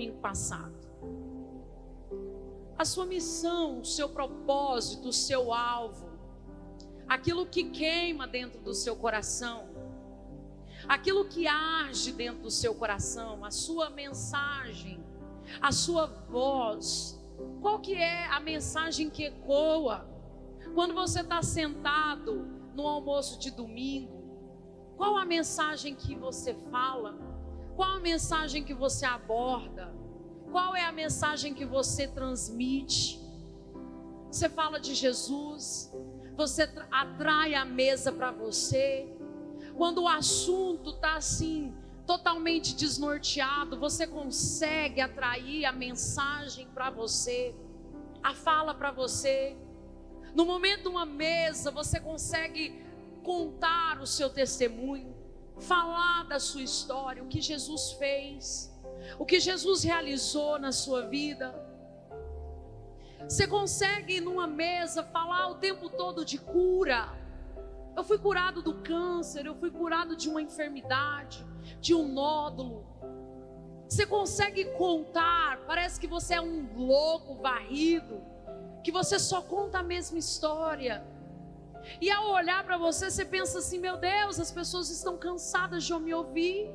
domingo passado. A sua missão, o seu propósito, o seu alvo, aquilo que queima dentro do seu coração, aquilo que arde dentro do seu coração, a sua mensagem, a sua voz. Qual que é a mensagem que ecoa? Quando você está sentado no almoço de domingo, qual a mensagem que você fala? Qual a mensagem que você aborda? Qual é a mensagem que você transmite? Você fala de Jesus, você atrai a mesa para você. Quando o assunto está assim, totalmente desnorteado, você consegue atrair a mensagem para você, a fala para você. No momento de uma mesa, você consegue contar o seu testemunho, falar da sua história, o que Jesus fez, o que Jesus realizou na sua vida. Você consegue numa mesa falar o tempo todo de cura. Eu fui curado do câncer, eu fui curado de uma enfermidade, de um nódulo. Você consegue contar, parece que você é um louco varrido, que você só conta a mesma história. E ao olhar para você, você pensa assim: meu Deus, as pessoas estão cansadas de me ouvir.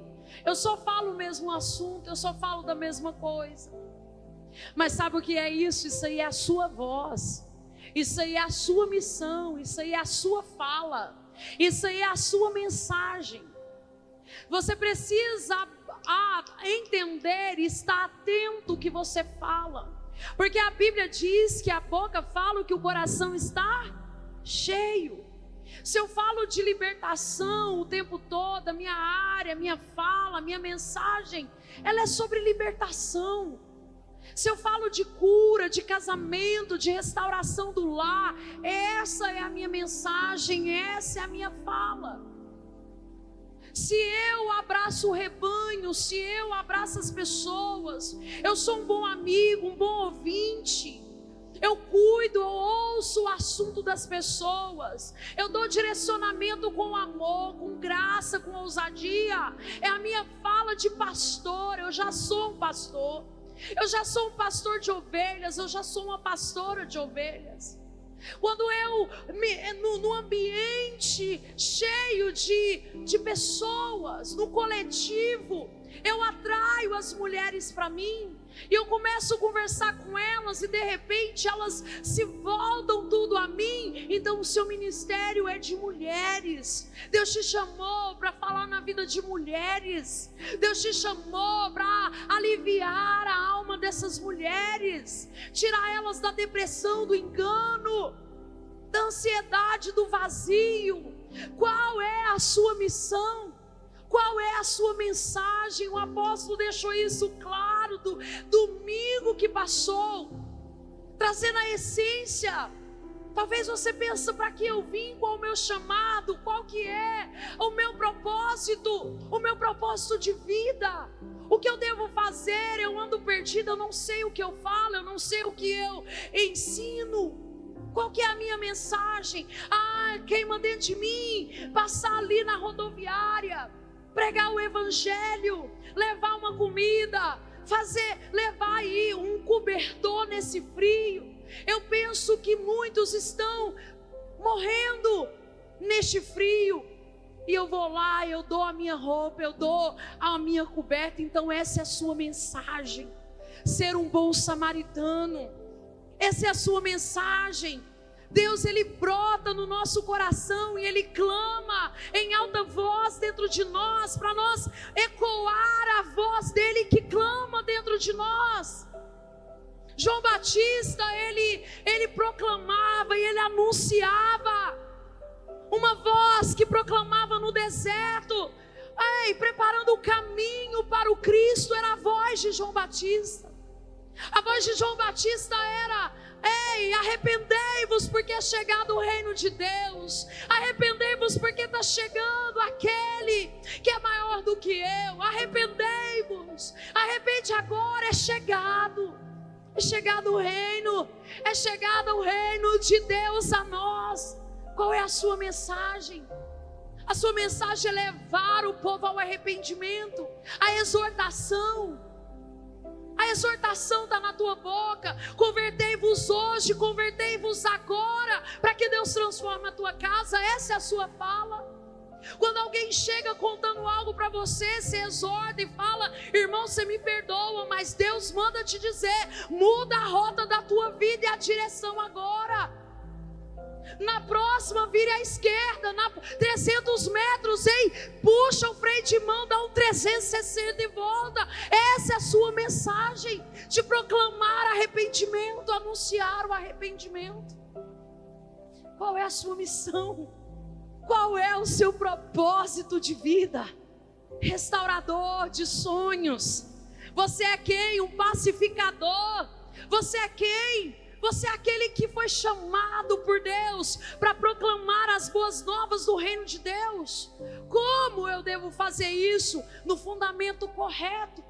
Eu só falo o mesmo assunto, eu só falo da mesma coisa. Mas sabe o que é isso? Isso aí é a sua voz. Isso aí é a sua missão, isso aí é a sua fala, isso aí é a sua mensagem. Você precisa entender e estar atento ao que você fala, porque a Bíblia diz que a boca fala o que o coração está cheio. Se eu falo de libertação o tempo todo, a minha área, a minha fala, a minha mensagem, ela é sobre libertação. Se eu falo de cura, de casamento, de restauração do lar, essa é a minha mensagem, essa é a minha fala. Se eu abraço o rebanho, se eu abraço as pessoas, eu sou um bom amigo, um bom ouvinte. Eu cuido, eu ouço o assunto das pessoas. Eu dou direcionamento com amor, com graça, com ousadia. É a minha fala de pastor. Eu já sou um pastor. Eu já sou um pastor de ovelhas. Eu já sou uma pastora de ovelhas. Quando eu, no ambiente cheio de pessoas, no coletivo, eu atraio as mulheres para mim. E eu começo a conversar com elas e de repente elas se voltam tudo a mim. Então o seu ministério é de mulheres. Deus te chamou para falar na vida de mulheres. Deus te chamou para aliviar a alma dessas mulheres, tirar elas da depressão, do engano, da ansiedade, do vazio. Qual é a sua missão? Qual é a sua mensagem? O apóstolo deixou isso claro do domingo que passou, trazendo a essência. Talvez você pense: para que eu vim? Qual o meu chamado? Qual que é o meu propósito de vida? O que eu devo fazer? Eu ando perdida, eu não sei o que eu falo, eu não sei o que eu ensino. Qual que é a minha mensagem? Queima dentro de mim, passar ali na rodoviária, pregar o evangelho, levar uma comida, levar aí um cobertor nesse frio. Eu penso que muitos estão morrendo neste frio, e eu vou lá, eu dou a minha roupa, eu dou a minha coberta. Então essa é a sua mensagem, ser um bom samaritano. Essa é a sua mensagem. Deus, Ele brota no nosso coração e Ele clama em alta voz dentro de nós, para nós ecoar a voz dEle que clama dentro de nós. João Batista, ele proclamava e ele anunciava, uma voz que proclamava no deserto, preparando o caminho para o Cristo. Era a voz de João Batista. A voz de João Batista era: arrependei-vos porque é chegado o reino de Deus. Arrependei-vos porque está chegando aquele que é maior do que eu. Arrependei-vos, arrepende agora, é chegado o reino, é chegado o reino de Deus a nós. Qual é a sua mensagem? A sua mensagem é levar o povo ao arrependimento, a exortação. A exortação está na tua boca. Convertei-vos hoje, convertei-vos agora, para que Deus transforme a tua casa. Essa é a sua fala. Quando alguém chega contando algo para você, você exorta e fala: irmão, você me perdoa, mas Deus manda te dizer: muda a rota da tua vida e a direção agora. Na próxima, vire à esquerda, 300 metros, ei, puxa o freio de mão, dá um 360 e volta. Essa é a sua mensagem, de proclamar arrependimento, anunciar o arrependimento. Qual é a sua missão? Qual é o seu propósito de vida? Restaurador de sonhos. Você é quem? Um pacificador. Você é quem? Você é aquele que foi chamado por Deus para proclamar as boas novas do reino de Deus. Como eu devo fazer isso? No fundamento correto,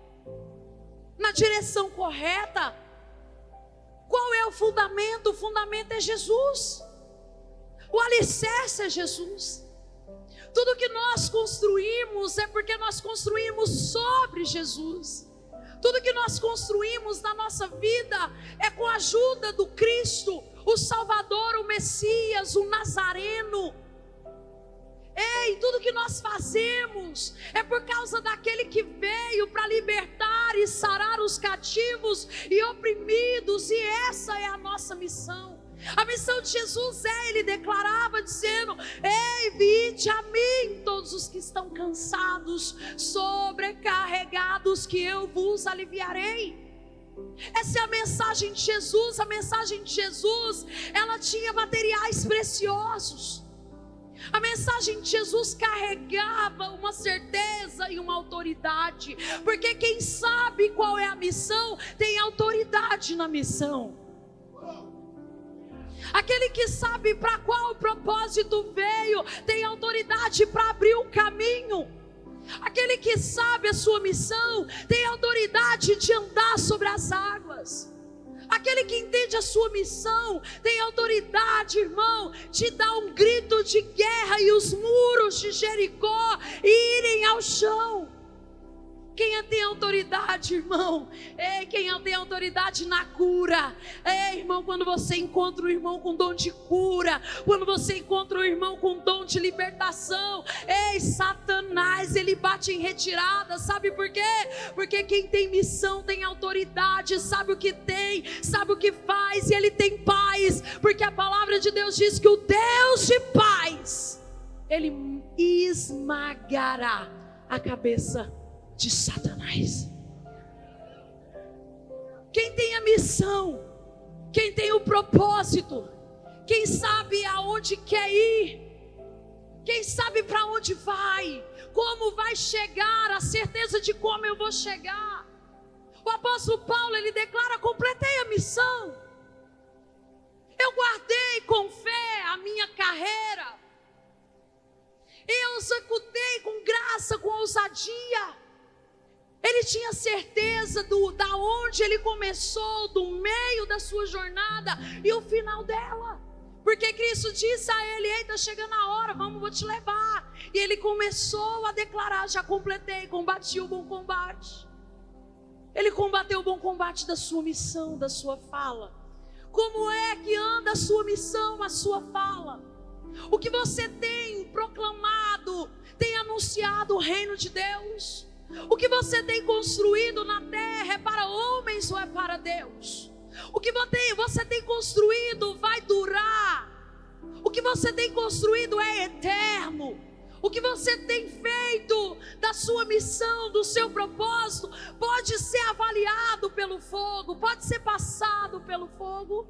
na direção correta. Qual é o fundamento? O fundamento é Jesus. O alicerce é Jesus. Tudo que nós construímos é porque nós construímos sobre Jesus. Tudo que nós construímos na nossa vida é com a ajuda do Cristo, o Salvador, o Messias, o Nazareno. Ei, tudo que nós fazemos é por causa daquele que veio para libertar e sarar os cativos e oprimidos, e essa é a nossa missão. A missão de Jesus ele declarava dizendo: ei, vinde a mim todos os que estão cansados, sobrecarregados, que eu vos aliviarei. Essa é a mensagem de Jesus. A mensagem de Jesus, ela tinha materiais preciosos. A mensagem de Jesus carregava uma certeza e uma autoridade, porque quem sabe qual é a missão, tem autoridade na missão. Aquele que sabe para qual propósito veio, tem autoridade para abrir o caminho. Aquele que sabe a sua missão, tem autoridade de andar sobre as águas. Aquele que entende a sua missão, tem autoridade, irmão, de dar um grito de guerra e os muros de Jericó irem ao chão. Quem tem autoridade, irmão? Ei, quem tem autoridade na cura? Ei, irmão, quando você encontra o irmão com dom de cura, quando você encontra o irmão com dom de libertação, ei, Satanás, ele bate em retirada. Sabe por quê? Porque quem tem missão tem autoridade, sabe o que tem, sabe o que faz, e ele tem paz, porque a palavra de Deus diz que o Deus de paz, ele esmagará a cabeça de Satanás. Quem tem a missão, quem tem o propósito, quem sabe aonde quer ir, quem sabe para onde vai, como vai chegar, a certeza de como eu vou chegar. O apóstolo Paulo, ele declara: completei a missão, eu guardei com fé a minha carreira, eu executei com graça, com ousadia. Ele tinha certeza da onde ele começou, do meio da sua jornada e o final dela. Porque Cristo disse a ele: ei, está chegando a hora, vou te levar. E ele começou a declarar: já completei, combati o bom combate. Ele combateu o bom combate da sua missão, da sua fala. Como é que anda a sua missão, a sua fala? O que você tem proclamado, tem anunciado o reino de Deus? O que você tem construído na terra é para homens ou é para Deus? O que você tem construído vai durar. O que você tem construído é eterno. O que você tem feito da sua missão, do seu propósito, pode ser avaliado pelo fogo, pode ser passado pelo fogo.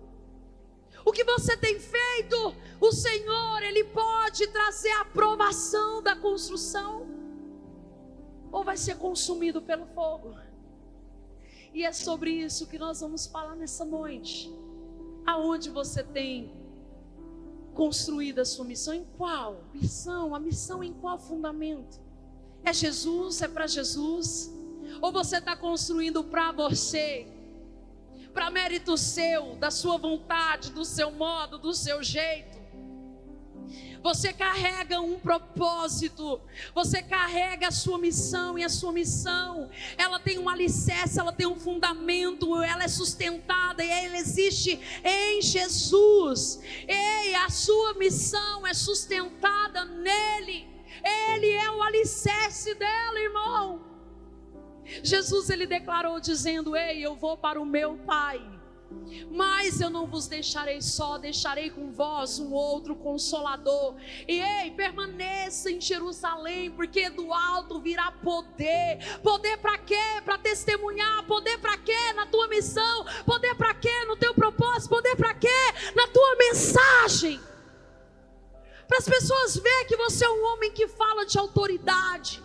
O que você tem feito, o Senhor, Ele pode trazer a aprovação da construção, ou vai ser consumido pelo fogo. E é sobre isso que nós vamos falar nessa noite. Aonde você tem construído a sua missão? Em qual missão? A missão em qual fundamento? É Jesus? É para Jesus? Ou você está construindo para você, para mérito seu, da sua vontade, do seu modo, do seu jeito? Você carrega um propósito, você carrega a sua missão, e a sua missão, ela tem um alicerce, ela tem um fundamento, ela é sustentada e ela existe em Jesus. Ei, a sua missão é sustentada nele, ele é o alicerce dela, irmão. Jesus, ele declarou dizendo: ei, eu vou para o meu Pai, mas eu não vos deixarei só, deixarei com vós um outro Consolador. E ei, permaneça em Jerusalém, porque do alto virá poder. Poder para quê? Para testemunhar. Poder para quê? Na tua missão. Poder para quê? No teu propósito. Poder para quê? Na tua mensagem. Para as pessoas verem que você é um homem que fala de autoridade.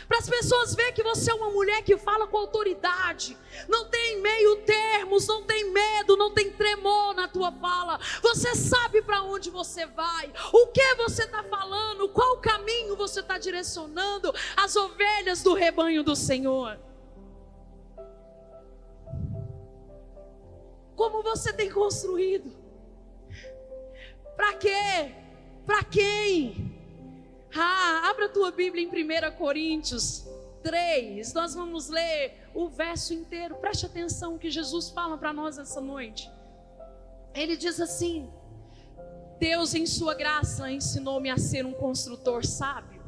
Para as pessoas verem que você é uma mulher que fala com autoridade. Não tem meio termos, não tem medo, não tem tremor na tua fala. Você sabe para onde você vai, o que você está falando, qual caminho você está direcionando as ovelhas do rebanho do Senhor. Como você tem construído? Para quê? Para quem? Abra a tua Bíblia em 1 Coríntios 3, nós vamos ler o verso inteiro. Preste atenção que Jesus fala para nós essa noite. Ele diz assim: Deus em sua graça ensinou-me a ser um construtor sábio.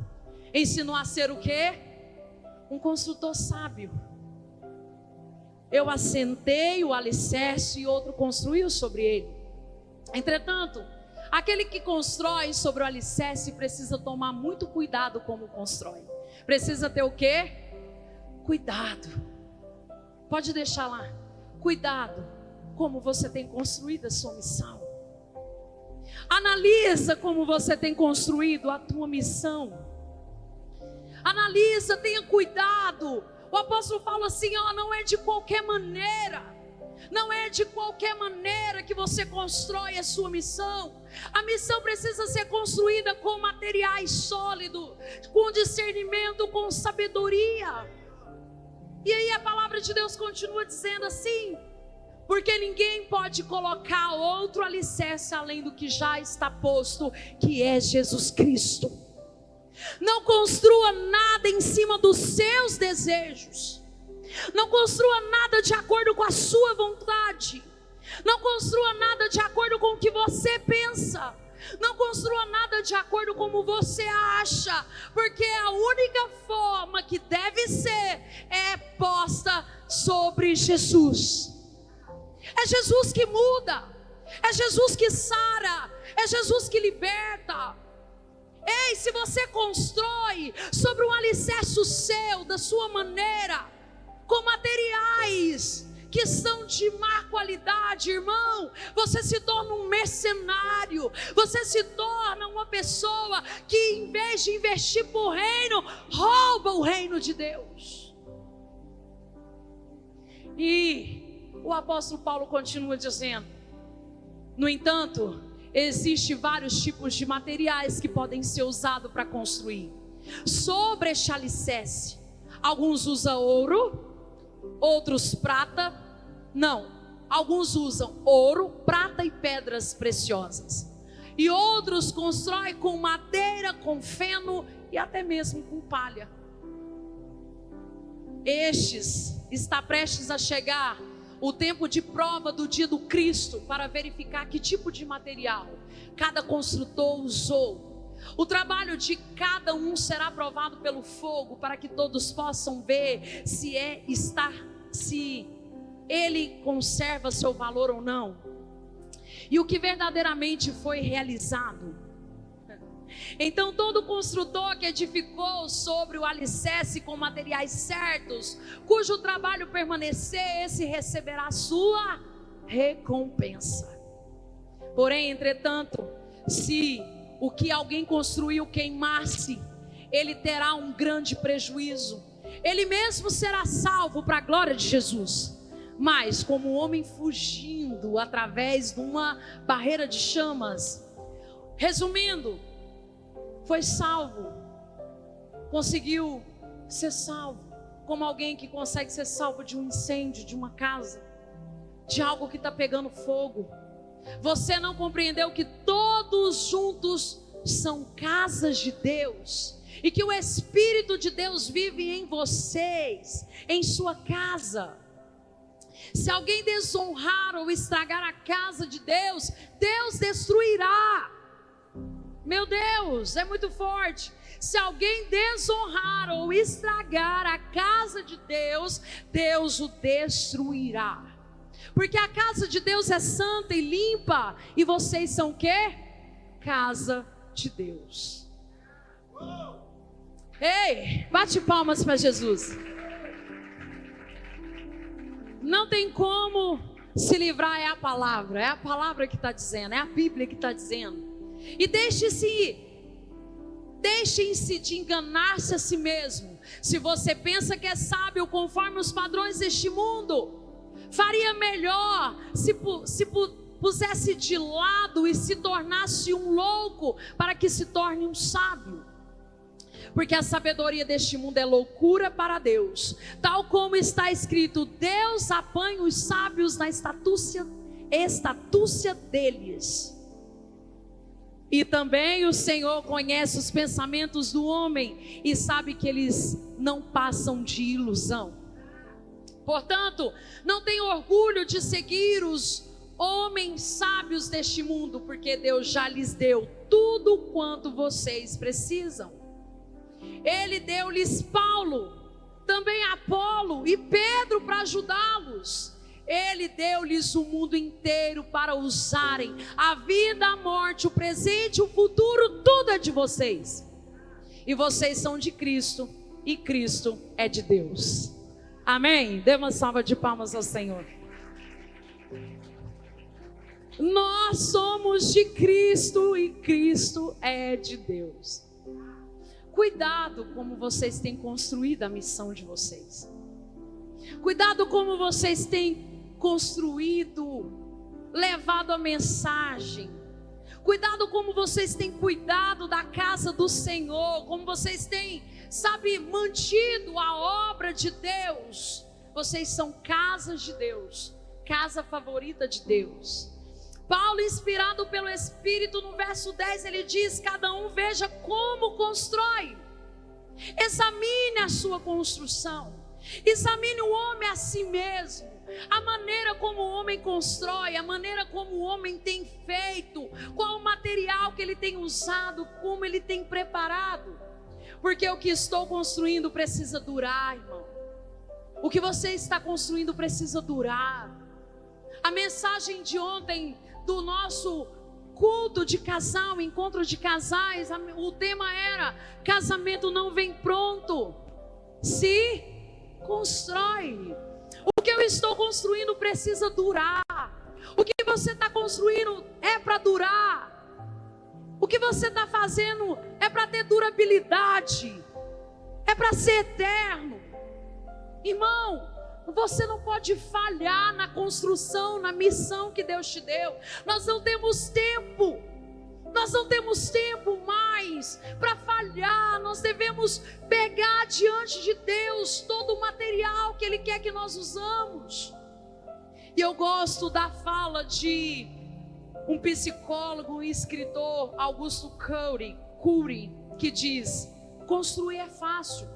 Ensinou a ser o quê? Um construtor sábio. Eu assentei o alicerce e outro construiu sobre ele. Entretanto, aquele que constrói sobre o alicerce precisa tomar muito cuidado como constrói. Precisa ter o quê? Cuidado. Pode deixar lá. Cuidado como você tem construído a sua missão. Analisa como você tem construído a tua missão. Analisa, tenha cuidado. O apóstolo fala assim: não é de qualquer maneira. Não é de qualquer maneira que você constrói a sua missão. A missão precisa ser construída com materiais sólidos, com discernimento, com sabedoria. E aí a palavra de Deus continua dizendo assim: porque ninguém pode colocar outro alicerce além do que já está posto, que é Jesus Cristo. Não construa nada em cima dos seus desejos. Não construa nada de acordo com a sua vontade. Não construa nada de acordo com o que você pensa. Não construa nada de acordo com como você acha. Porque a única forma que deve ser é posta sobre Jesus. É Jesus que muda. É Jesus que sara. É Jesus que liberta. Ei, se você constrói sobre um alicerce seu, da sua maneira, com materiais que são de má qualidade, irmão, você se torna um mercenário. Você se torna uma pessoa que, em vez de investir para o reino, rouba o reino de Deus. E o apóstolo Paulo continua dizendo: no entanto, existem vários tipos de materiais que podem ser usados para construir. Sobre este alicerce, alguns usam ouro, outros prata. Não, alguns usam ouro, prata e pedras preciosas. E outros constroem com madeira, com feno e até mesmo com palha. Estes está prestes a chegar o tempo de prova do dia do Cristo, para verificar que tipo de material cada construtor usou. O trabalho de cada um será provado pelo fogo, para que todos possam ver se ele conserva seu valor ou não, e o que verdadeiramente foi realizado. Então todo construtor que edificou sobre o alicerce com materiais certos, cujo trabalho permanecer, esse receberá sua recompensa. Porém, entretanto, se o que alguém construiu queimasse, ele terá um grande prejuízo. Ele mesmo será salvo para a glória de Jesus, mas como um homem fugindo através de uma barreira de chamas. Resumindo, foi salvo, conseguiu ser salvo, como alguém que consegue ser salvo de um incêndio, de uma casa, de algo que está pegando fogo. Você não compreendeu que todos juntos são casas de Deus, e que o Espírito de Deus vive em vocês, em sua casa. Se alguém desonrar ou estragar a casa de Deus, Deus destruirá. Meu Deus, é muito forte. Se alguém desonrar ou estragar a casa de Deus, Deus o destruirá. Porque a casa de Deus é santa e limpa, e vocês são o quê? Casa de Deus. Ei, bate palmas para Jesus. Não tem como se livrar, é a palavra que está dizendo, é a Bíblia que está dizendo. E deixem-se de enganar-se a si mesmo. Se você pensa que é sábio conforme os padrões deste mundo, faria melhor se pusesse de lado e se tornasse um louco para que se torne um sábio. Porque a sabedoria deste mundo é loucura para Deus. Tal como está escrito, Deus apanha os sábios na estatucia deles. E também o Senhor conhece os pensamentos do homem e sabe que eles não passam de ilusão. Portanto, não tenha orgulho de seguir os homens sábios deste mundo, porque Deus já lhes deu tudo quanto vocês precisam. Ele deu-lhes Paulo, também Apolo e Pedro para ajudá-los. Ele deu-lhes o mundo inteiro para usarem. A vida, a morte, o presente, o futuro, tudo é de vocês. E vocês são de Cristo, e Cristo é de Deus. Amém? Dê uma salva de palmas ao Senhor. Nós somos de Cristo e Cristo é de Deus. Cuidado como vocês têm construído a missão de vocês. Cuidado como vocês têm construído, levado a mensagem. Cuidado como vocês têm cuidado da casa do Senhor, como vocês têm, mantido a obra de Deus. Vocês são casas de Deus, casa favorita de Deus. Paulo, inspirado pelo Espírito, no verso 10, ele diz: cada um veja como constrói. Examine a sua construção. Examine o homem a si mesmo. A maneira como o homem constrói, a maneira como o homem tem feito, qual o material que ele tem usado, como ele tem preparado. Porque o que estou construindo precisa durar, irmão. O que você está construindo precisa durar. A mensagem de ontem do nosso culto de casal, encontro de casais, o tema era: casamento não vem pronto, se constrói. O que eu estou construindo precisa durar. O que você está construindo é para durar. O que você está fazendo é para ter durabilidade, é para ser eterno. Irmão, você não pode falhar na construção, na missão que Deus te deu. Nós não temos tempo. Nós não temos tempo mais para falhar. Nós devemos pegar diante de Deus todo o material que Ele quer que nós usamos. E eu gosto da fala de um psicólogo e escritor, Augusto Cury, que diz: construir é fácil,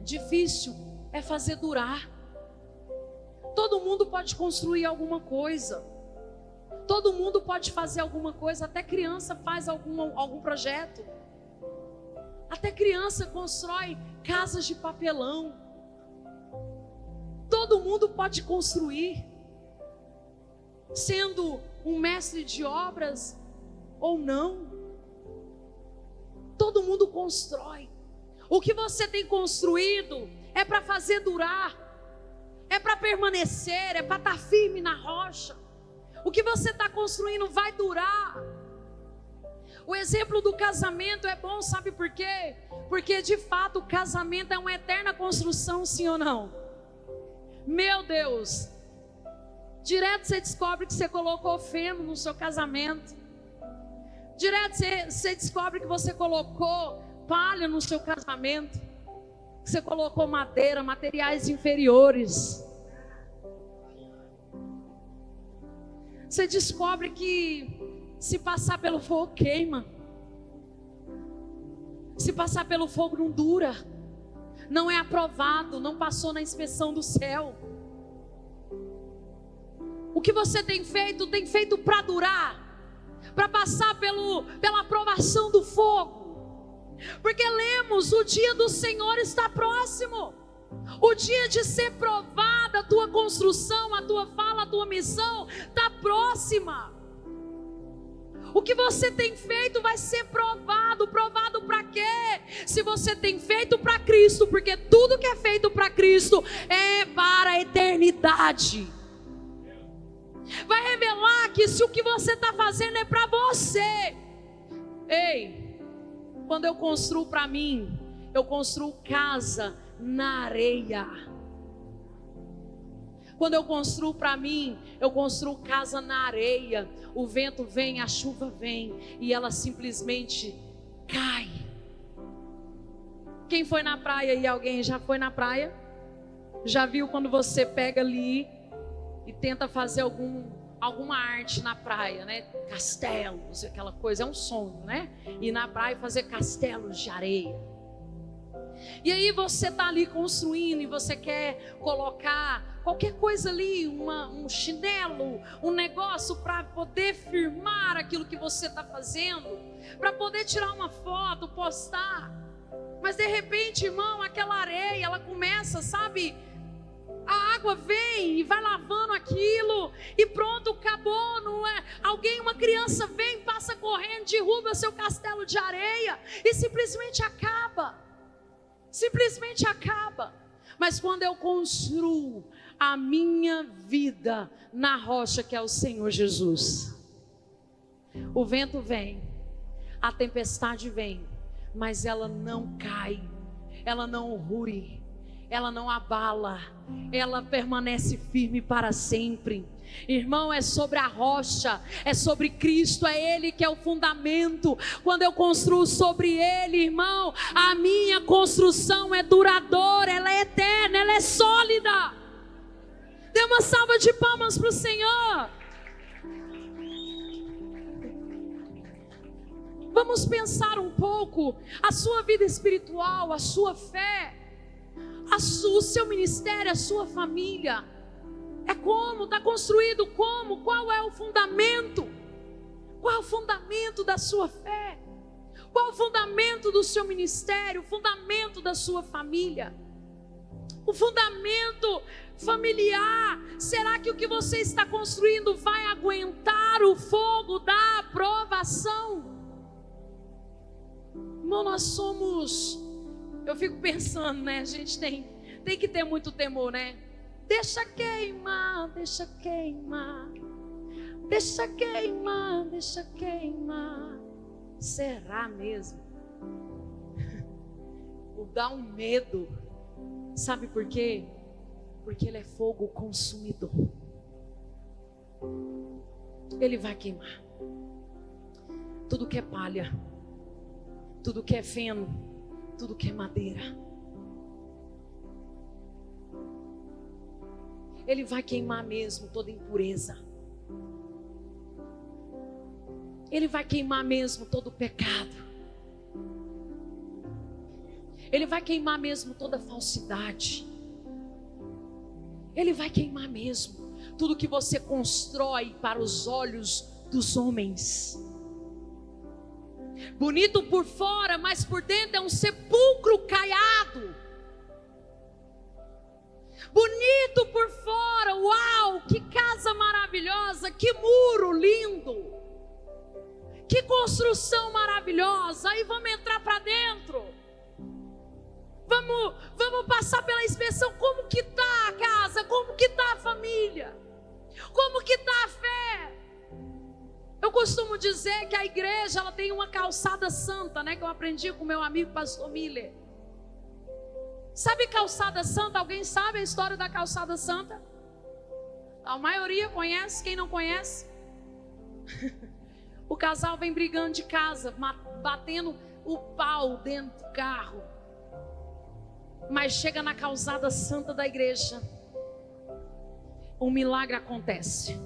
difícil é fazer durar. Todo mundo pode construir alguma coisa. Todo mundo pode fazer alguma coisa. Até criança faz algum projeto. Até criança constrói casas de papelão. Todo mundo pode construir. Sendo um mestre de obras ou não. Todo mundo constrói. O que você tem construído é para fazer durar. É para permanecer, é para estar firme na rocha. O que você está construindo vai durar. O exemplo do casamento é bom, sabe por quê? Porque de fato o casamento é uma eterna construção, sim ou não? Meu Deus, direto você descobre que você colocou feno no seu casamento. Direto você descobre que você colocou palha no seu casamento. Você colocou madeira, materiais inferiores. Você descobre que se passar pelo fogo queima. Se passar pelo fogo não dura, não é aprovado, não passou na inspeção do céu. O que você tem feito para durar, para passar pela aprovação do fogo. Porque lemos, o dia do Senhor está próximo. O dia de ser provada a tua construção, a tua fala, a tua missão está próxima. O que você tem feito vai ser provado. Provado para quê? Se você tem feito para Cristo, porque tudo que é feito para Cristo é para a eternidade. Vai revelar que se o que você está fazendo é para você. Ei, quando eu construo para mim, eu construo casa na areia. Quando eu construo para mim, eu construo casa na areia. O vento vem, a chuva vem e ela simplesmente cai. Quem foi na praia e alguém já foi na praia? Já viu quando você pega ali e tenta fazer alguma arte na praia, né? Castelos, aquela coisa, é um sonho, né? Ir na praia e fazer castelos de areia. E aí você está ali construindo e você quer colocar qualquer coisa ali, um chinelo, um negócio para poder firmar aquilo que você está fazendo, para poder tirar uma foto, postar. Mas de repente, irmão, aquela areia, ela começa, sabe? A água vem e vai lavando aquilo e pronto, acabou, não é? Uma criança vem, passa correndo, derruba seu castelo de areia e simplesmente acaba. Simplesmente acaba. Mas quando eu construo a minha vida na rocha que é o Senhor Jesus, o vento vem, a tempestade vem, mas ela não cai, ela não rui, ela não abala, ela permanece firme para sempre. Irmão, é sobre a rocha, é sobre Cristo, é Ele que é o fundamento. Quando eu construo sobre Ele, irmão, a minha construção é duradoura, ela é eterna, ela é sólida. Dê uma salva de palmas para o Senhor. Vamos pensar um pouco a sua vida espiritual, a sua fé, o seu ministério, a sua família. É como? Está construído como? Qual é o fundamento? Qual é o fundamento da sua fé? Qual é o fundamento do seu ministério? O fundamento da sua família? O fundamento familiar? Será que o que você está construindo vai aguentar o fogo da aprovação? Irmão, nós somos... Eu fico pensando, né? A gente tem que ter muito temor, né? Deixa queimar, deixa queimar, deixa queimar, deixa queimar. Será mesmo? Dá um medo. Sabe por quê? Porque ele é fogo consumidor. Ele vai queimar tudo que é palha, tudo que é feno, tudo que é madeira. Ele vai queimar mesmo toda impureza. Ele vai queimar mesmo todo o pecado. Ele vai queimar mesmo toda falsidade. Ele vai queimar mesmo tudo que você constrói para os olhos dos homens. Bonito por fora, mas por dentro é um sepulcro caiado. Bonito por fora, uau, que casa maravilhosa, que muro lindo, que construção maravilhosa. Aí vamos entrar para dentro, vamos passar pela inspeção. Como que está a casa? Como que está a família? Como que está a fé? Eu costumo dizer que a igreja ela tem uma calçada santa, né? Que eu aprendi com meu amigo pastor Miller. Sabe calçada santa? Alguém sabe a história da calçada santa? A maioria conhece, quem não conhece? O casal vem brigando de casa, batendo o pau dentro do carro. Mas chega na calçada santa da igreja, um milagre acontece.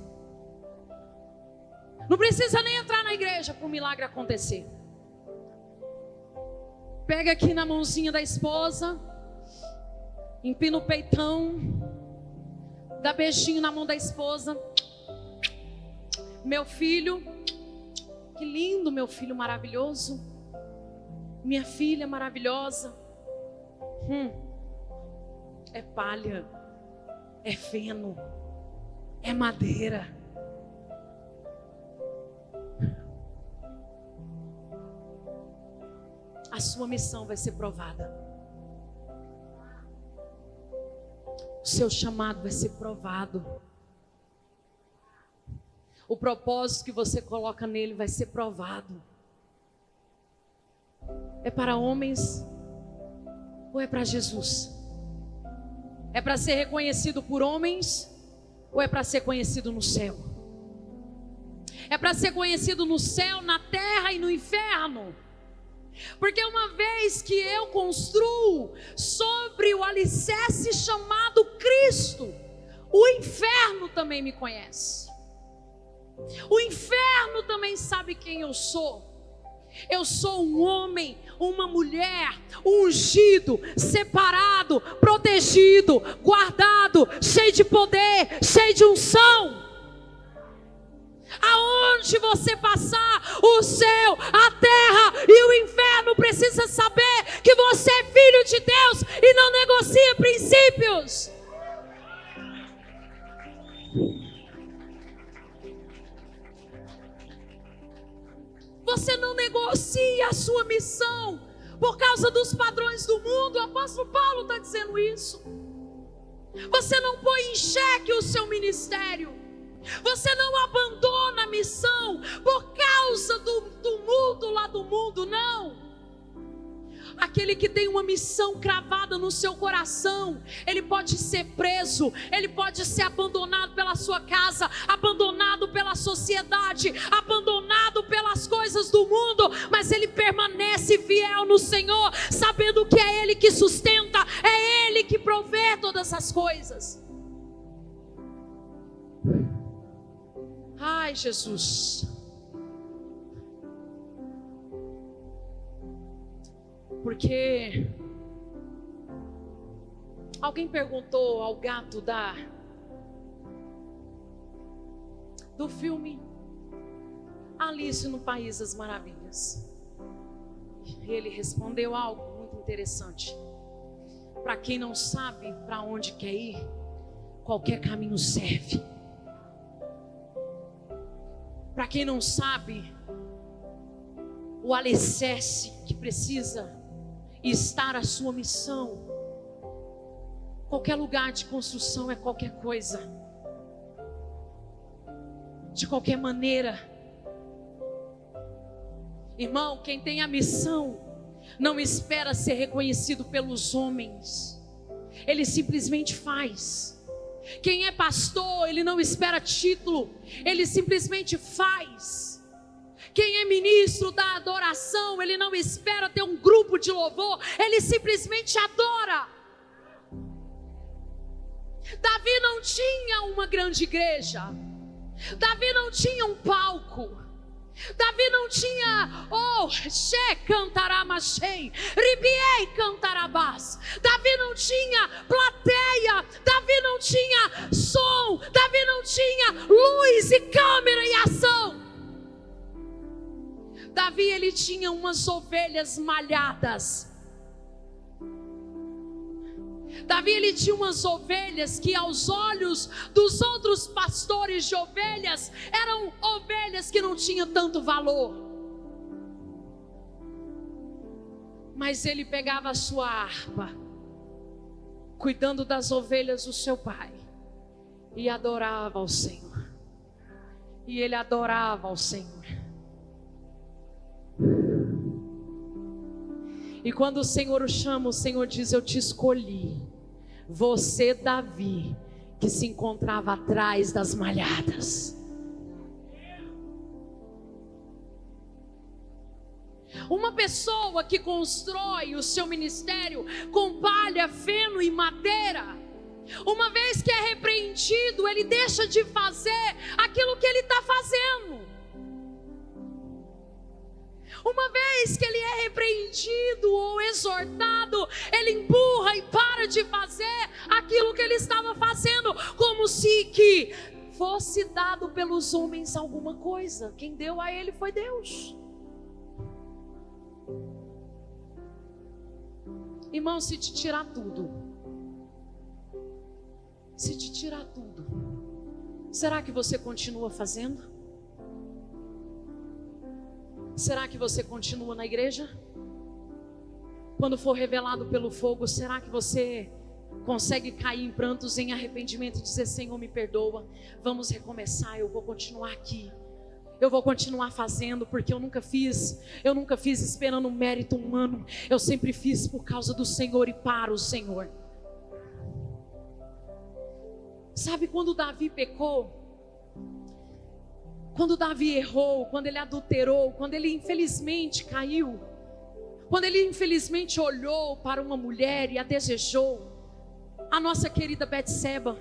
Não precisa nem entrar na igreja para o milagre acontecer. Pega aqui na mãozinha da esposa, empina o peitão, dá beijinho na mão da esposa. Meu filho, que lindo, meu filho maravilhoso. Minha filha maravilhosa. É palha, é feno, é madeira. A sua missão vai ser provada. O seu chamado vai ser provado. O propósito que você coloca nele vai ser provado. É para homens ou é para Jesus? É para ser reconhecido por homens ou é para ser conhecido no céu? É para ser conhecido no céu, na terra e no inferno. Porque uma vez que eu construo sobre o alicerce chamado Cristo, o inferno também me conhece. O inferno também sabe quem eu sou. Eu sou um homem, uma mulher, ungido, separado, protegido, guardado, cheio de poder, cheio de unção. Aonde você passar, o céu, a terra e o inferno precisa saber que você é filho de Deus e não negocia princípios. Você não negocia a sua missão por causa dos padrões do mundo. O apóstolo Paulo está dizendo isso. Você não põe em xeque o seu ministério. Você não abandona a missão por causa do tumulto lá do mundo, não. Aquele que tem uma missão cravada no seu coração, ele pode ser preso, ele pode ser abandonado pela sua casa, abandonado pela sociedade, abandonado pelas coisas do mundo, mas ele permanece fiel no Senhor, sabendo que é Ele que sustenta, é Ele que provê todas as coisas. Ai, Jesus. Porque alguém perguntou ao gato do filme Alice no País das Maravilhas. E ele respondeu algo muito interessante. Para quem não sabe para onde quer ir, qualquer caminho serve. Para quem não sabe, o alicerce que precisa estar a sua missão, qualquer lugar de construção é qualquer coisa, de qualquer maneira. Irmão, quem tem a missão não espera ser reconhecido pelos homens, ele simplesmente faz. Quem é pastor, ele não espera título, ele simplesmente faz. Quem é ministro da adoração, ele não espera ter um grupo de louvor, ele simplesmente adora. Davi não tinha uma grande igreja, Davi não tinha um palco, Davi não tinha, cantaramachei, ribiei cantarabás. Davi não tinha plateia, Davi não tinha som, Davi não tinha luz e câmera e ação. Davi, ele tinha umas ovelhas malhadas. Davi, ele tinha umas ovelhas que aos olhos dos outros pastores de ovelhas, eram ovelhas que não tinham tanto valor. Mas ele pegava a sua harpa, cuidando das ovelhas do seu pai, e adorava ao Senhor. E ele adorava ao Senhor. E quando o Senhor o chama, o Senhor diz: eu te escolhi. Você, Davi, que se encontrava atrás das malhadas. Uma pessoa que constrói o seu ministério com palha, feno e madeira, uma vez que é repreendido, ele deixa de fazer aquilo que ele está fazendo. Uma vez que ele é repreendido ou exortado, ele empurra e para de fazer aquilo que ele estava fazendo, como se que fosse dado pelos homens alguma coisa. Quem deu a ele foi Deus. Irmão, se te tirar tudo, será que você continua fazendo? Será que você continua na igreja? Quando for revelado pelo fogo, será que você consegue cair em prantos, em arrependimento e dizer: Senhor, me perdoa, vamos recomeçar, eu vou continuar aqui, eu vou continuar fazendo, porque eu nunca fiz esperando um mérito humano, eu sempre fiz por causa do Senhor e para o Senhor. Sabe quando Davi pecou? Quando Davi errou, quando ele adulterou, quando ele infelizmente caiu, quando ele infelizmente olhou para uma mulher e a desejou, a nossa querida Betseba,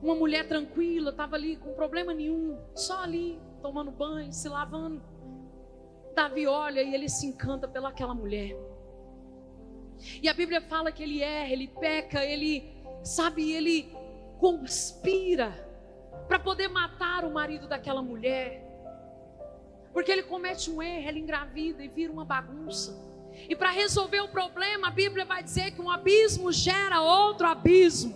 uma mulher tranquila, estava ali com problema nenhum, só ali tomando banho, se lavando. Davi olha e ele se encanta pelaquela mulher. E a Bíblia fala que ele erra, ele peca, ele conspira para poder matar o marido daquela mulher, porque ele comete um erro, ela engravida e vira uma bagunça. E para resolver o problema, a Bíblia vai dizer que um abismo gera outro abismo.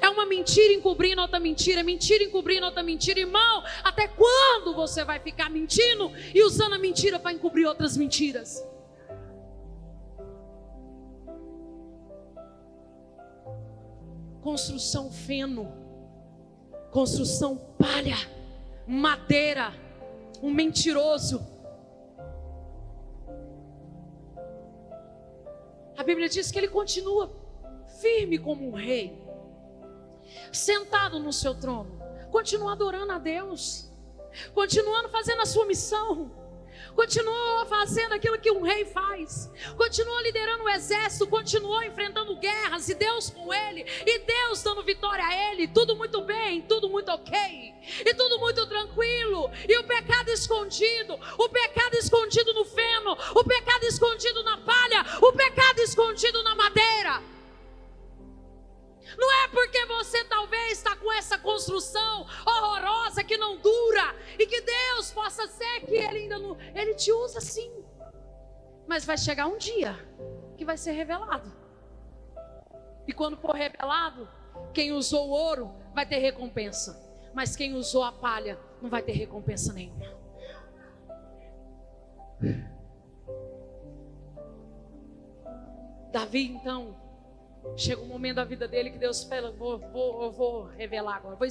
É uma mentira encobrindo outra mentira, mentira encobrindo outra mentira. Irmão, até quando você vai ficar mentindo e usando a mentira para encobrir outras mentiras? Construção feno, construção palha, madeira, um mentiroso. A Bíblia diz que ele continua firme como um rei, sentado no seu trono, continua adorando a Deus, continuando fazendo a sua missão, continua fazendo aquilo que um rei faz, continua liderando o exército, continuou enfrentando guerras, e Deus com ele, e Deus dando vitória a ele, tudo muito bem, tudo muito ok, e tudo muito tranquilo. E o pecado escondido no feno, o pecado escondido na palha, o pecado escondido na madeira. Não é porque você talvez está com essa construção horrorosa que não dura, e que Deus possa ser que Ele ainda não, Ele te usa sim, mas vai chegar um dia que vai ser revelado, e quando for revelado, quem usou o ouro vai ter recompensa, mas quem usou a palha não vai ter recompensa nenhuma. Davi, então, chega um momento da vida dele que Deus fala: eu vou revelar agora, eu vou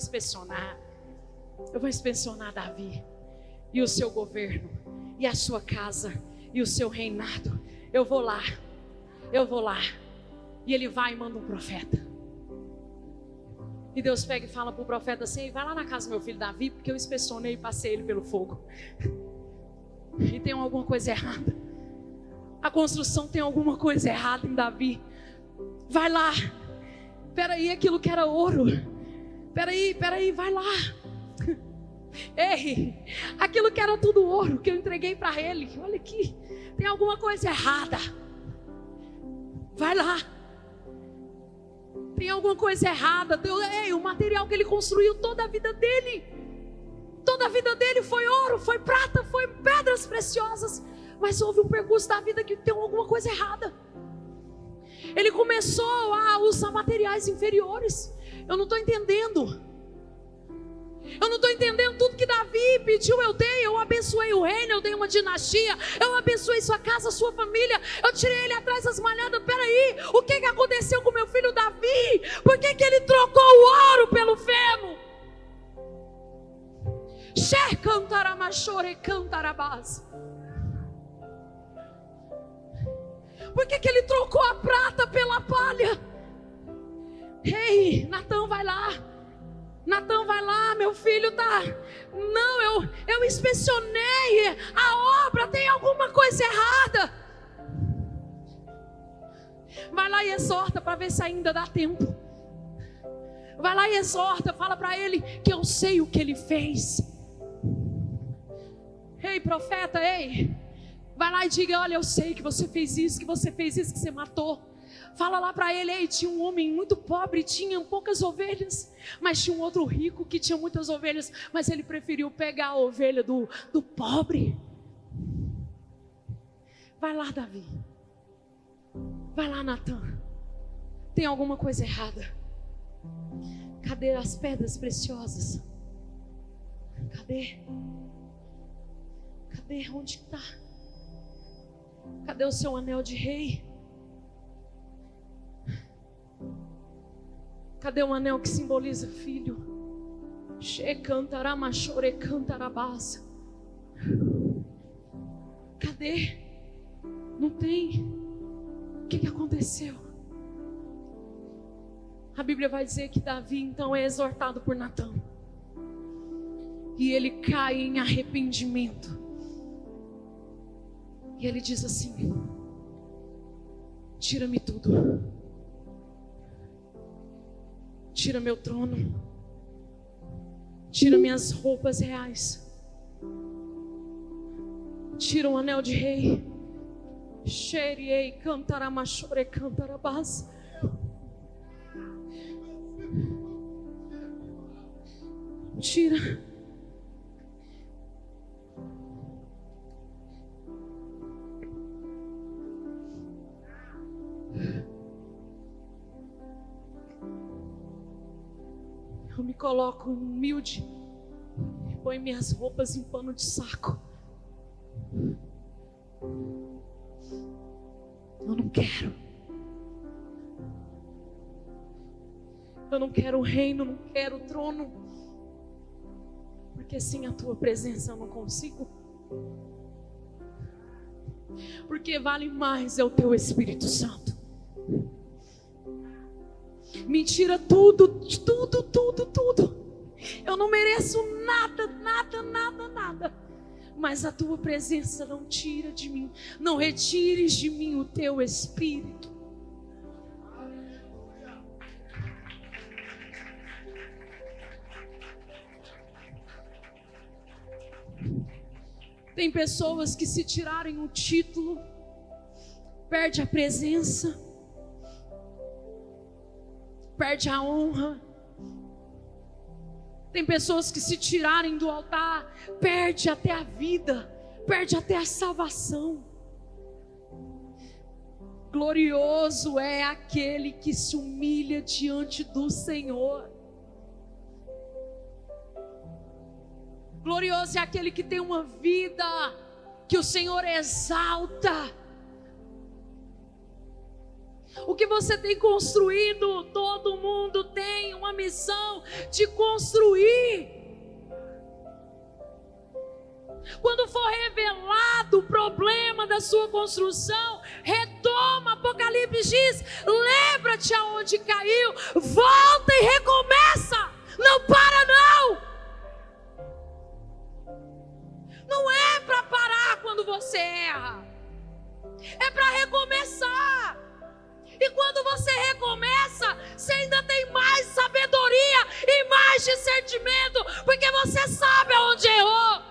inspecionar Davi e o seu governo, e a sua casa, e o seu reinado. Eu vou lá. E ele vai e manda um profeta. E Deus pega e fala para o profeta assim: vai lá na casa do meu filho Davi, porque eu inspecionei e passei ele pelo fogo, e tem alguma coisa errada. A construção tem alguma coisa errada em Davi. Vai lá. Peraí, aquilo que era ouro, Peraí, vai lá. Ei, aquilo que era tudo ouro que eu entreguei para ele, olha aqui, tem alguma coisa errada. Vai lá. Tem alguma coisa errada. Ei, o material que ele construiu toda a vida dele foi ouro, foi prata, foi pedras preciosas. Mas houve um percurso da vida que tem alguma coisa errada. Ele começou a usar materiais inferiores. Eu não estou entendendo tudo que Davi pediu. Eu abençoei o reino, eu dei uma dinastia, eu abençoei sua casa, sua família, eu tirei ele atrás das malhadas. Peraí, o que aconteceu com meu filho Davi? Por que ele trocou o ouro pelo feno? Por que ele trocou a prata pela palha? Ei, Natã, vai lá, meu filho tá... Não, eu inspecionei a obra, tem alguma coisa errada. Vai lá e exorta para ver se ainda dá tempo. Vai lá e exorta, fala para ele que eu sei o que ele fez. Ei, profeta, ei. Vai lá e diga, olha, eu sei que você fez isso, que você matou. Fala lá para ele, ei, tinha um homem muito pobre, tinha poucas ovelhas, mas tinha um outro rico que tinha muitas ovelhas, mas ele preferiu pegar a ovelha do pobre. Vai lá, Davi. Vai lá, Natan. Tem alguma coisa errada. Cadê as pedras preciosas? Cadê? Cadê? Onde está? Cadê o seu anel de rei? Cadê o anel que simboliza filho? Cadê? Não tem. O que aconteceu? A Bíblia vai dizer que Davi então é exortado por Natã. E ele cai em arrependimento. E ele diz assim: tira-me tudo. Tira meu trono. Tira minhas roupas reais. Tira o anel de rei. Xeriei, cantaramachore, cantarabás. Tira. Eu me coloco humilde, põe minhas roupas em pano de saco. Eu não quero. Eu não quero o reino, não quero o trono. Porque sem a tua presença eu não consigo. Porque vale mais é o teu Espírito Santo. Me tira tudo, tudo, tudo, tudo. Eu não mereço nada, nada, nada, nada. Mas a tua presença não tira de mim. Não retires de mim o teu Espírito. Tem pessoas que se tirarem o título, perde a presença, perde a honra. Tem pessoas que se tirarem do altar, perde até a vida, perde até a salvação. Glorioso é aquele que se humilha diante do Senhor. Glorioso é aquele que tem uma vida que o Senhor exalta. O que você tem construído, todo mundo tem uma missão de construir. Quando for revelado o problema da sua construção, retoma. Apocalipse diz: lembra-te aonde caiu, volta e recomeça. Não para não. Não é para parar quando você erra, é para recomeçar. E quando você recomeça, você ainda tem mais sabedoria e mais discernimento, porque você sabe aonde errou.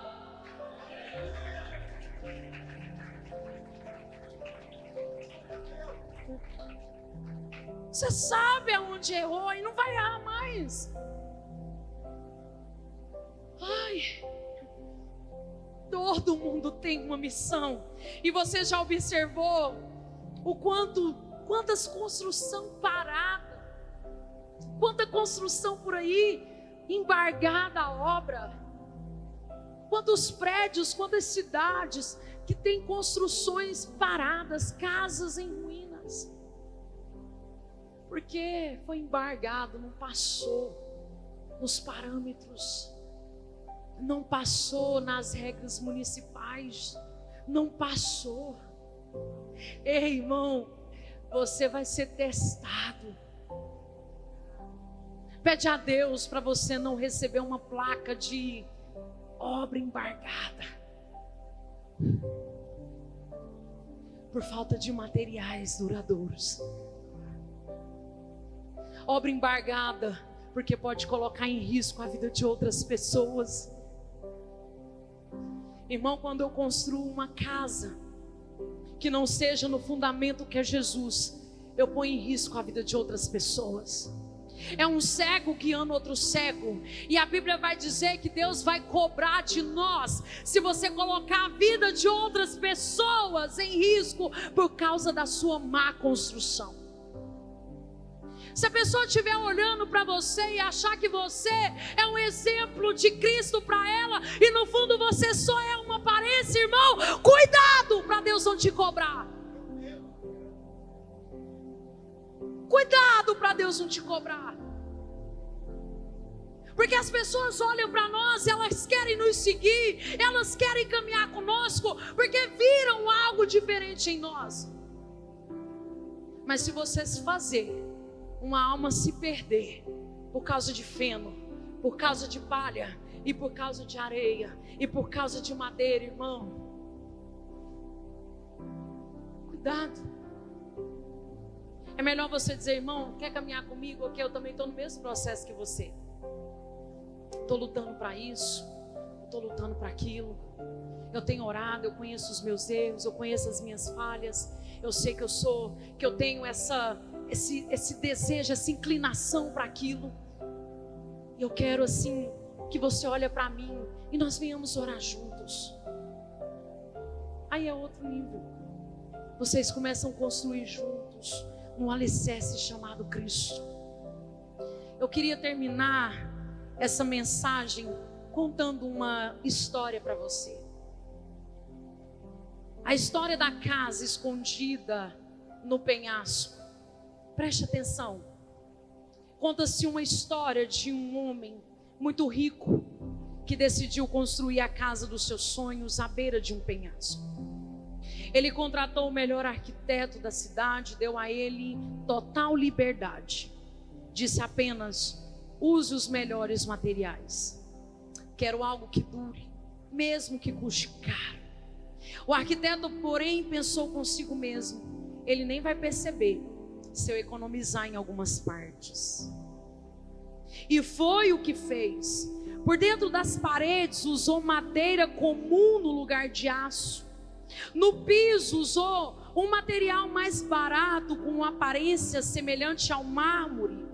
Você sabe aonde errou e não vai errar mais. Ai, todo mundo tem uma missão. E você já observou quantas construção parada, quanta construção por aí embargada a obra, quantos prédios, quantas cidades que tem construções paradas, casas em ruínas, porque foi embargado, não passou nos parâmetros, não passou nas regras municipais, não passou. Ei, irmão, você vai ser testado. Pede a Deus para você não receber uma placa de obra embargada por falta de materiais duradouros. Obra embargada porque pode colocar em risco a vida de outras pessoas. Irmão, quando eu construo uma casa que não seja no fundamento que é Jesus, eu ponho em risco a vida de outras pessoas. É um cego guiando outro cego. E a Bíblia vai dizer que Deus vai cobrar de nós se você colocar a vida de outras pessoas em risco por causa da sua má construção. Se a pessoa estiver olhando para você e achar que você é um exemplo de Cristo para ela, e no fundo você só é uma aparência, irmão, cuidado para Deus não te cobrar. Cuidado para Deus não te cobrar. Porque as pessoas olham para nós, elas querem nos seguir, elas querem caminhar conosco, porque viram algo diferente em nós. Mas se você se fazer uma alma se perder por causa de feno, por causa de palha, e por causa de areia, e por causa de madeira, irmão, cuidado. É melhor você dizer, irmão, quer caminhar comigo? Ok, eu também estou no mesmo processo que você. Estou lutando para isso, estou lutando para aquilo. Eu tenho orado, eu conheço os meus erros, eu conheço as minhas falhas. Eu sei que eu tenho esse desejo, essa inclinação para aquilo. E eu quero assim que você olhe para mim e nós venhamos orar juntos. Aí é outro nível. Vocês começam a construir juntos num alicerce chamado Cristo. Eu queria terminar essa mensagem contando uma história para você. A história da casa escondida no penhasco. Preste atenção. Conta-se uma história de um homem muito rico que decidiu construir a casa dos seus sonhos à beira de um penhasco. Ele contratou o melhor arquiteto da cidade, deu a ele total liberdade. Disse apenas: use os melhores materiais. Quero algo que dure, mesmo que custe caro. O arquiteto, porém, pensou consigo mesmo: ele nem vai perceber se eu economizar em algumas partes. E foi o que fez. Por dentro das paredes usou madeira comum no lugar de aço. No piso usou um material mais barato com uma aparência semelhante ao mármore.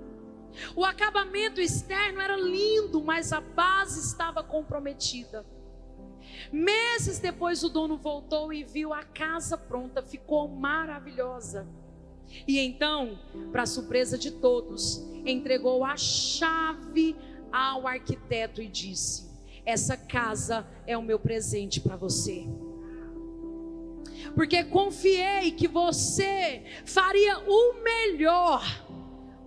O acabamento externo era lindo, mas a base estava comprometida. Meses depois o dono voltou e viu a casa pronta, ficou maravilhosa. E então, para surpresa de todos, entregou a chave ao arquiteto e disse: essa casa é o meu presente para você, porque confiei que você faria o melhor.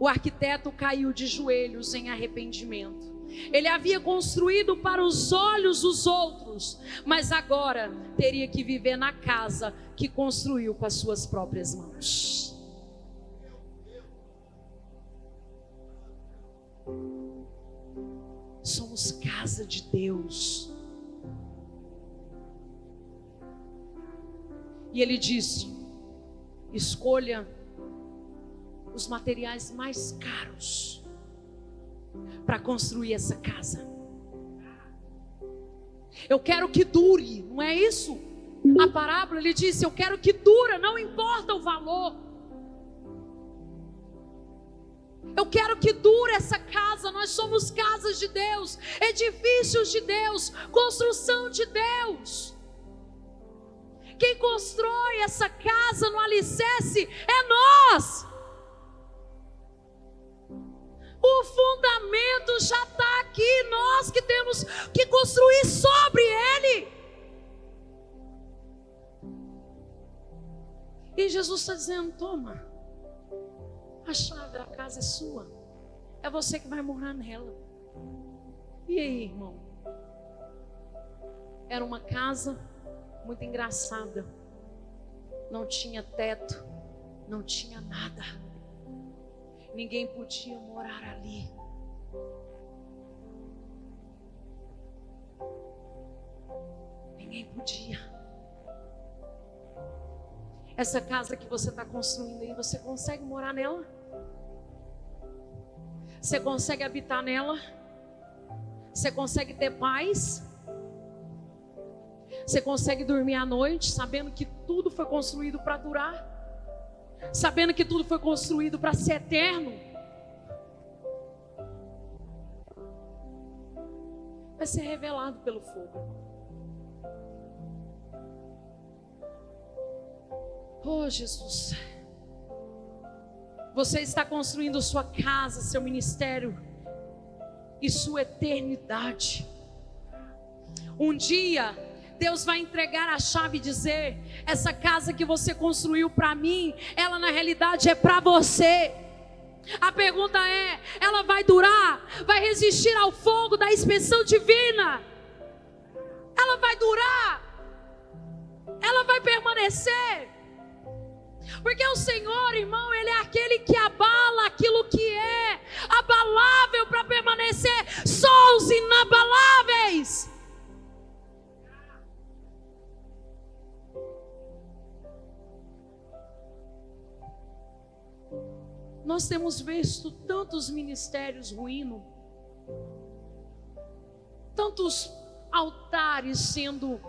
O arquiteto caiu de joelhos em arrependimento. Ele havia construído para os olhos dos outros, mas agora teria que viver na casa que construiu com as suas próprias mãos. Somos casa de Deus. E ele disse: escolha os materiais mais caros para construir essa casa. Eu quero que dure, não é isso? A parábola, ele disse: eu quero que dure, não importa o valor. Eu quero que dure essa casa. Nós somos casas de Deus, edifícios de Deus, construção de Deus. Quem constrói essa casa no alicerce é nós. O fundamento já está aqui, nós que temos que construir sobre ele. E Jesus está dizendo: toma, a chave da casa é sua, é você que vai morar nela. E aí, irmão? Era uma casa muito engraçada, não tinha teto, não tinha nada, ninguém podia morar ali. Ninguém podia. Essa casa que você está construindo aí, você consegue morar nela? Você consegue habitar nela? Você consegue ter paz? Você consegue dormir à noite sabendo que tudo foi construído para durar? Sabendo que tudo foi construído para ser eterno? Vai ser revelado pelo fogo. Oh, Jesus. Você está construindo sua casa, seu ministério e sua eternidade. Um dia Deus vai entregar a chave e dizer: essa casa que você construiu para mim, ela na realidade é para você. A pergunta é: ela vai durar? Vai resistir ao fogo da inspeção divina? Ela vai durar? Ela vai permanecer? Porque o Senhor, irmão, Ele é aquele que abala aquilo que é abalável para permanecer. Só os inabaláveis. Nós temos visto tantos ministérios ruindo, tantos altares sendo,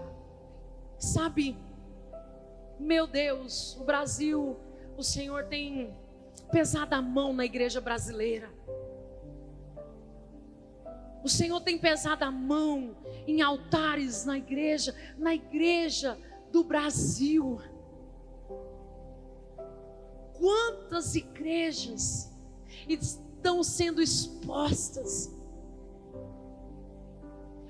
sabe, meu Deus, o Brasil, o Senhor tem pesado a mão na igreja brasileira. O Senhor tem pesado a mão em altares na igreja do Brasil. Quantas igrejas estão sendo expostas?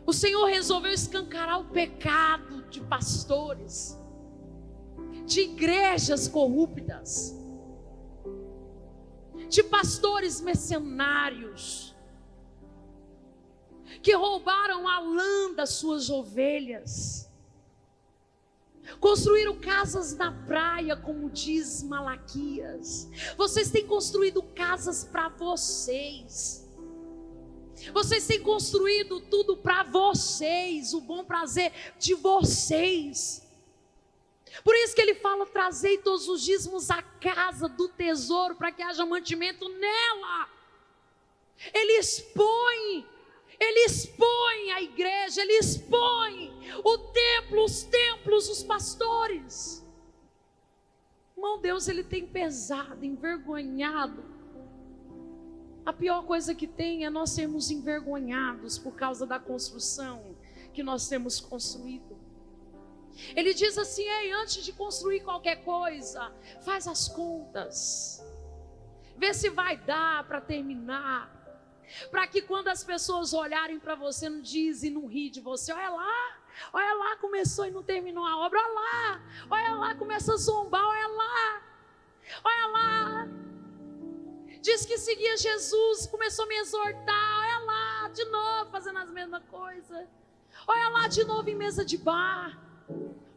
O Senhor resolveu escancarar o pecado de pastores, de igrejas corruptas, de pastores mercenários, que roubaram a lã das suas ovelhas, construíram casas na praia, como diz Malaquias. Vocês têm construído casas para vocês. Vocês têm construído tudo para vocês, o bom prazer de vocês. Por isso que ele fala: trazei todos os dízimos à casa do tesouro, para que haja mantimento nela. Ele expõe a igreja, ele expõe o templo, os templos, os pastores. Irmão, Deus, ele tem pesado, envergonhado. A pior coisa que tem é nós sermos envergonhados por causa da construção que nós temos construído. Ele diz assim: ei, antes de construir qualquer coisa, faz as contas, vê se vai dar para terminar, para que quando as pessoas olharem para você, não dizem e não ri de você: olha lá, começou e não terminou a obra, olha lá, começa a zombar, olha lá, diz que seguia Jesus, começou a me exortar, olha lá, de novo fazendo as mesmas coisas, olha lá de novo em mesa de bar,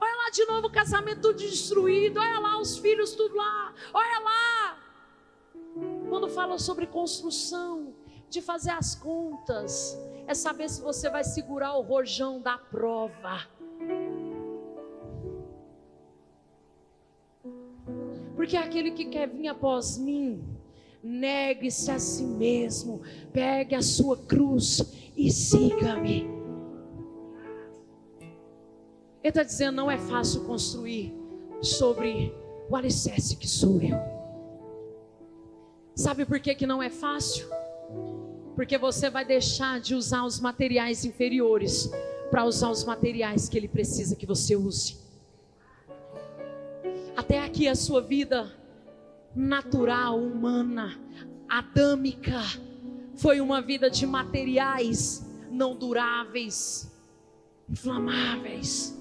olha lá de novo o casamento tudo destruído, olha lá os filhos tudo lá, olha lá. Quando fala sobre construção, de fazer as contas, é saber se você vai segurar o rojão da prova. Porque aquele que quer vir após mim, negue-se a si mesmo, pegue a sua cruz e siga-me. Ele está dizendo: não é fácil construir sobre o alicerce que sou eu. Sabe por que não é fácil? Porque você vai deixar de usar os materiais inferiores para usar os materiais que Ele precisa que você use. Até aqui a sua vida natural, humana, adâmica, foi uma vida de materiais não duráveis, inflamáveis.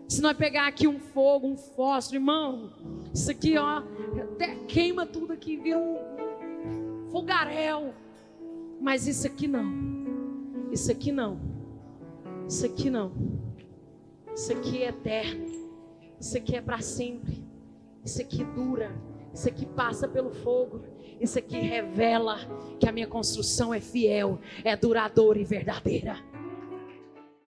Se nós pegar aqui um fogo, um fósforo, irmão, isso aqui ó, até queima tudo aqui, vira um fogaréu. Mas isso aqui não, isso aqui não, isso aqui não, isso aqui é eterno, isso aqui é para sempre, isso aqui dura, isso aqui passa pelo fogo, isso aqui revela que a minha construção é fiel, é duradoura e verdadeira.